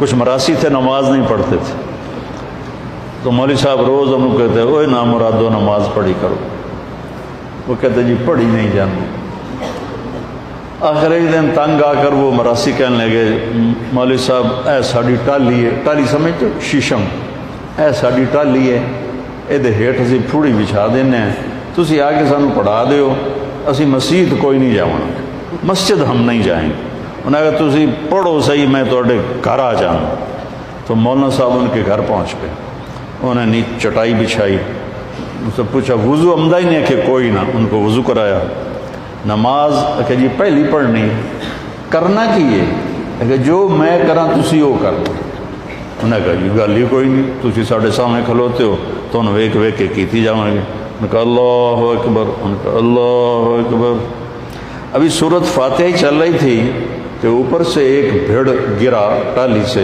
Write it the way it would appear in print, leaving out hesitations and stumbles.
کچھ مراسی تھے نماز نہیں پڑھتے تھے، تو مولوی صاحب روز ہم کہتے اوے نامرادو نماز پڑھی کرو، وہ کہتے جی پڑھی نہیں جاندی۔ آخر ایک دن تنگ آ کر وہ مراسی کہنے لگے مولوی صاحب اے ساڑی ٹالی ہے، ٹالی سمجھتے شیشم، اے ساڑی ٹالی ہے یہ ہیٹ اسی پھوڑی بچھا دینے ہیں، تسی آ کے سانو پڑھا دیو، اسی مسجد کوئی نہیں جاؤں، مسجد ہم نہیں جائیں گے۔ انہوں نے کہا تسی پڑھو صحیح، میں توڑے گھر آ جانا۔ تو مولانا صاحب ان کے گھر پہنچ گئے، انہوں نے چٹائی بچھائی، ان سے پوچھا وضو عمدہ ہی نہیں کہ کوئی نہ، ان کو وضو کرایا۔ نماز کہ جی پہلی پڑھنی کرنا کی ہے کہ جو میں کراں تسی وہ کر دو۔ انہوں نے کہا جی گل ہی کوئی نہیں، تسی ساڑھے سامنے کھلوتے ہو تو انہوں ویک ویک کے کیتی جاؤں گے۔ انہوں نے کہا اللہ اکبر، انہوں نے کہا اللہ اکبر۔ ابھی سورت فاتحہ ہی چل رہی تھی کہ اوپر سے ایک بھیڑ گرا ٹالی سے،